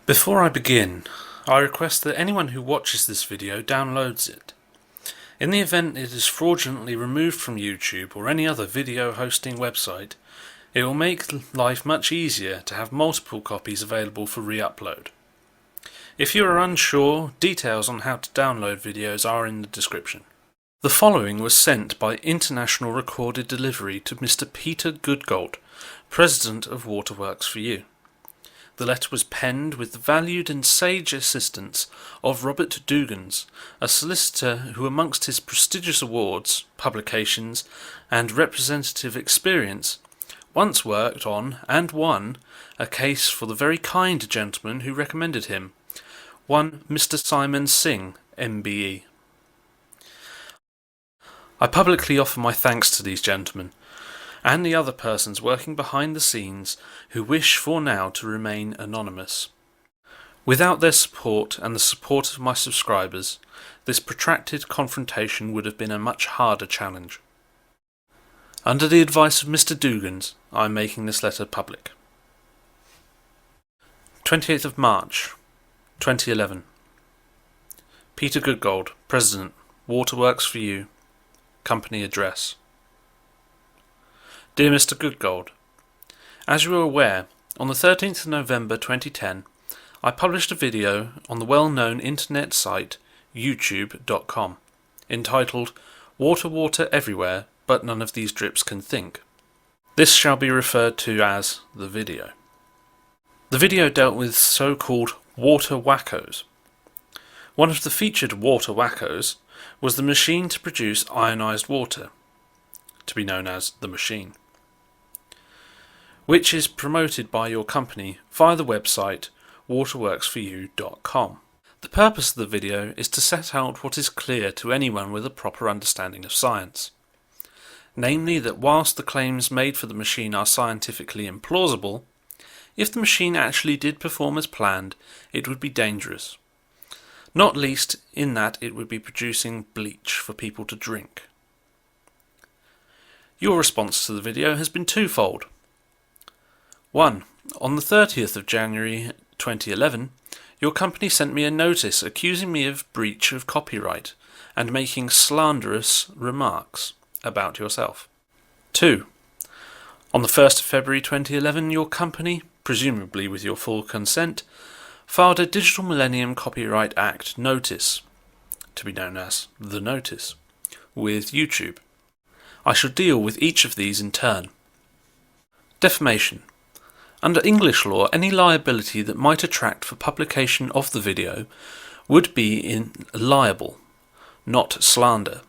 Before I begin, I request that anyone who watches this video downloads it. In the event it is fraudulently removed from YouTube or any other video hosting website, it will make life much easier to have multiple copies available for re-upload. If you are unsure, details on how to download videos are in the description. The following was sent by international recorded delivery to Mr. Peter Goodgold, President of Waterworks for You. The letter was penned with the valued and sage assistance of Robert Dugans, a solicitor who amongst his prestigious awards, publications and representative experience once worked on and won a case for the very kind gentleman who recommended him, one Mr. Simon Singh, MBE. I publicly offer my thanks to these gentlemen and the other persons working behind the scenes who wish for now to remain anonymous. Without their support and the support of my subscribers, this protracted confrontation would have been a much harder challenge. Under the advice of Mr. Dugans, I am making this letter public. 28th of March, 2011. Peter Goodgold, President, Waterworks for You, Company Address. Dear Mr. Goodgold, as you are aware, on the 13th of November 2010, I published a video on the well-known internet site youtube.com entitled Water Everywhere, but none of these drips can think. This shall be referred to as the video. The video dealt with so-called water wackos. One of the featured water wackos was the machine to produce ionized water, to be known as the machine, which is promoted by your company via the website waterworksforyou.com. The purpose of the video is to set out what is clear to anyone with a proper understanding of science, namely that whilst the claims made for the machine are scientifically implausible, if the machine actually did perform as planned, it would be dangerous, not least in that it would be producing bleach for people to drink. Your response to the video has been twofold. 1. On the 30th of January 2011, your company sent me a notice accusing me of breach of copyright and making slanderous remarks about yourself. 2. On the 1st of February 2011, your company, presumably with your full consent, filed a Digital Millennium Copyright Act notice, to be known as the notice, with YouTube. I shall deal with each of these in turn. Defamation. Under English law, any liability that might attract for publication of the video would be liable, not slander.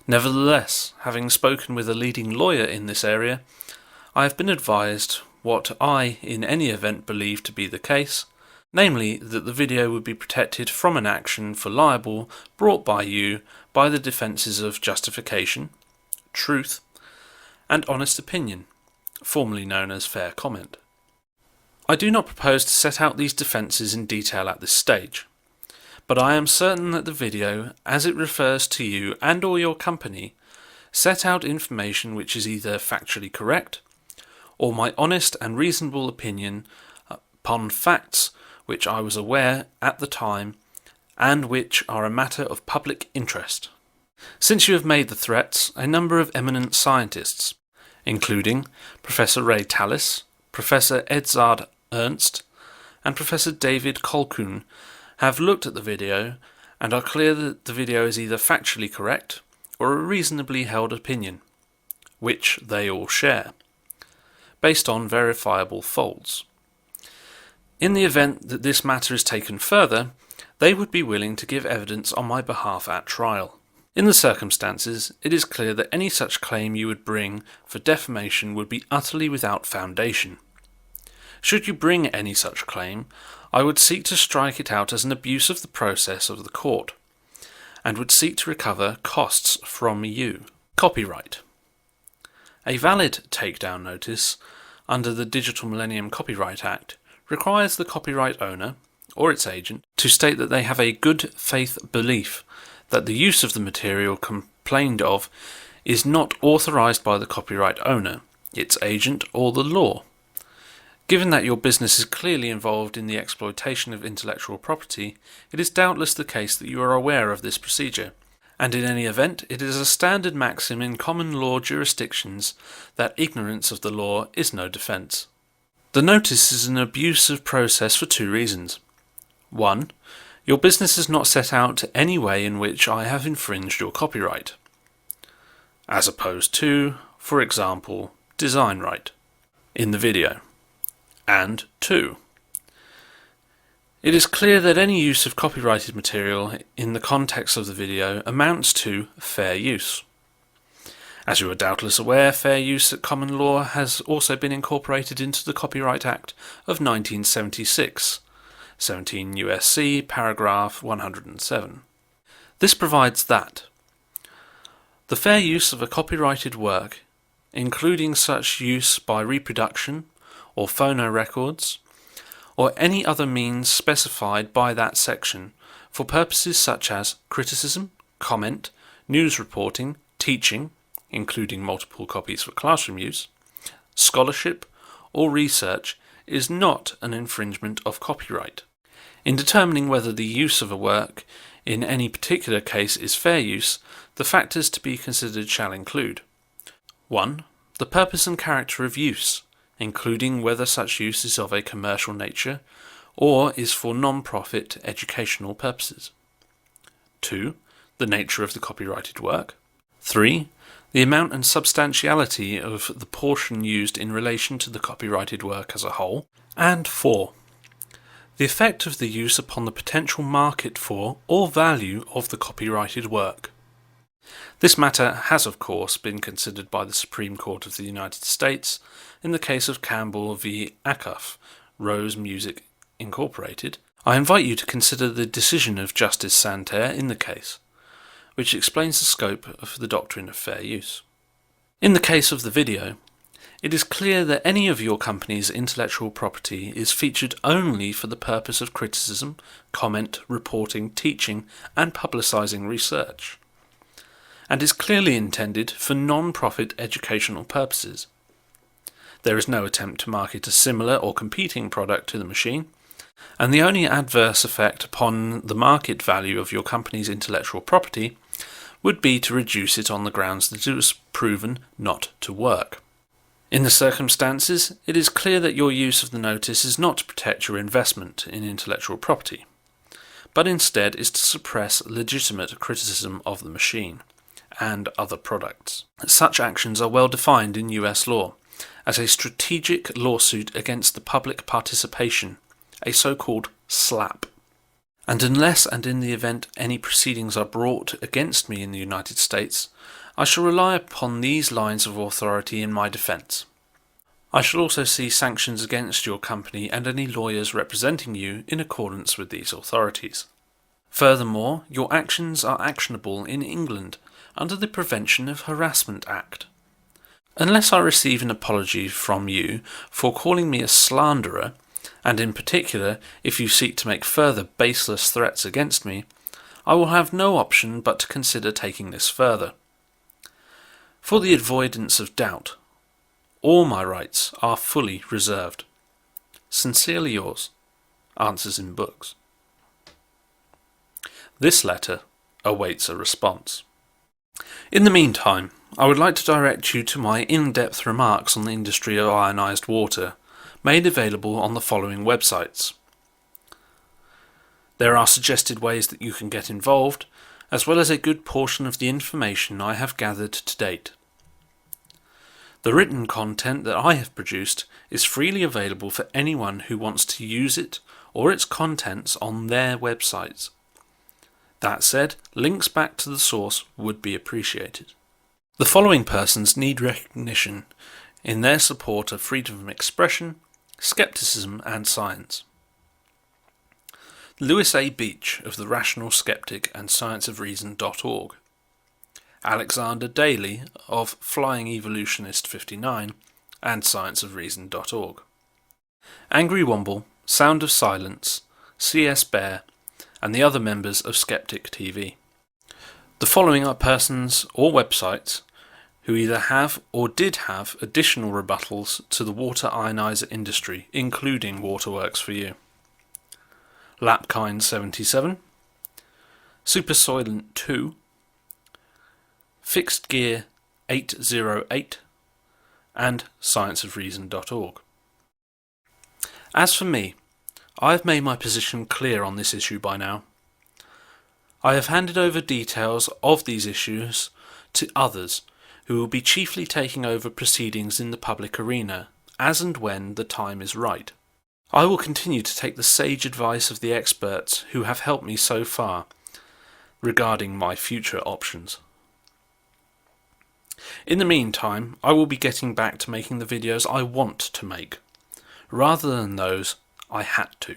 Nevertheless, having spoken with a leading lawyer in this area, I have been advised what I, in any event, believe to be the case, namely that the video would be protected from an action for libel brought by you by the defences of justification, truth, and honest opinion, formerly known as fair comment. I do not propose to set out these defences in detail at this stage, but I am certain that the video, as it refers to you and or your company, set out information which is either factually correct, or my honest and reasonable opinion upon facts which I was aware at the time, and which are a matter of public interest. Since you have made the threats, a number of eminent scientists, including Professor Ray Tallis, Professor Edzard Ernst, and Professor David Colquhoun, have looked at the video and are clear that the video is either factually correct or a reasonably held opinion, which they all share, based on verifiable faults. In the event that this matter is taken further, they would be willing to give evidence on my behalf at trial. In the circumstances, it is clear that any such claim you would bring for defamation would be utterly without foundation. Should you bring any such claim, I would seek to strike it out as an abuse of the process of the court, and would seek to recover costs from you. Copyright. A valid takedown notice under the Digital Millennium Copyright Act requires the copyright owner, or its agent, to state that they have a good faith belief that the use of the material complained of is not authorized by the copyright owner, its agent, or the law. Given that your business is clearly involved in the exploitation of intellectual property, it is doubtless the case that you are aware of this procedure, and in any event it is a standard maxim in common law jurisdictions that ignorance of the law is no defence. The notice is an abuse of process for two reasons. 1. Your business is not set out any way in which I have infringed your copyright, as opposed to, for example, design right in the video. And 2. It is clear that any use of copyrighted material in the context of the video amounts to fair use. As you are doubtless aware, fair use at common law has also been incorporated into the Copyright Act of 1976, 17 U.S.C. paragraph 107. This provides that the fair use of a copyrighted work, including such use by reproduction or phonorecords, or any other means specified by that section for purposes such as criticism, comment, news reporting, teaching, including multiple copies for classroom use, scholarship, or research, is not an infringement of copyright. In determining whether the use of a work in any particular case is fair use, the factors to be considered shall include 1. The purpose and character of use, including whether such use is of a commercial nature or is for non-profit educational purposes. 2. The nature of the copyrighted work. 3. The amount and substantiality of the portion used in relation to the copyrighted work as a whole. And 4. The effect of the use upon the potential market for or value of the copyrighted work. This matter has, of course, been considered by the Supreme Court of the United States in the case of Campbell v. Acuff, Rose Music Incorporated. I invite you to consider the decision of Justice Santerre in the case, which explains the scope of the doctrine of fair use. In the case of the video, it is clear that any of your company's intellectual property is featured only for the purpose of criticism, comment, reporting, teaching, and publicising research, and is clearly intended for non-profit educational purposes. There is no attempt to market a similar or competing product to the machine, and the only adverse effect upon the market value of your company's intellectual property would be to reduce it on the grounds that it was proven not to work. In the circumstances, it is clear that your use of the notice is not to protect your investment in intellectual property, but instead is to suppress legitimate criticism of the machine and other products. Such actions are well defined in US law as a strategic lawsuit against the public participation, a so-called SLAP. And unless and in the event any proceedings are brought against me in the United States, I shall rely upon these lines of authority in my defence. I shall also see sanctions against your company and any lawyers representing you in accordance with these authorities. Furthermore, your actions are actionable in England under the Prevention of Harassment Act. Unless I receive an apology from you for calling me a slanderer, and in particular if you seek to make further baseless threats against me, I will have no option but to consider taking this further. For the avoidance of doubt, all my rights are fully reserved. Sincerely yours, Answers in Books. This letter awaits a response. In the meantime, I would like to direct you to my in-depth remarks on the industry of ionised water, made available on the following websites. There are suggested ways that you can get involved, as well as a good portion of the information I have gathered to date. The written content that I have produced is freely available for anyone who wants to use it or its contents on their websites. That said, links back to the source would be appreciated. The following persons need recognition in their support of freedom of expression, skepticism and science. Louis A. Beach of the Rational Skeptic and ScienceOfReason.org, Alexander Daly of Flying Evolutionist 59 and ScienceOfReason.org, Angry Womble, Sound of Silence, C.S. Bear, and the other members of Skeptic TV. The following are persons or websites who either have or did have additional rebuttals to the water ionizer industry, including Waterworks for You. Lapkind 77, Supersoylent 2, Fixed Gear 808, and scienceofreason.org. As for me, I have made my position clear on this issue by now. I have handed over details of these issues to others who will be chiefly taking over proceedings in the public arena, as and when the time is right. I will continue to take the sage advice of the experts who have helped me so far regarding my future options. In the meantime, I will be getting back to making the videos I want to make, rather than those I had to.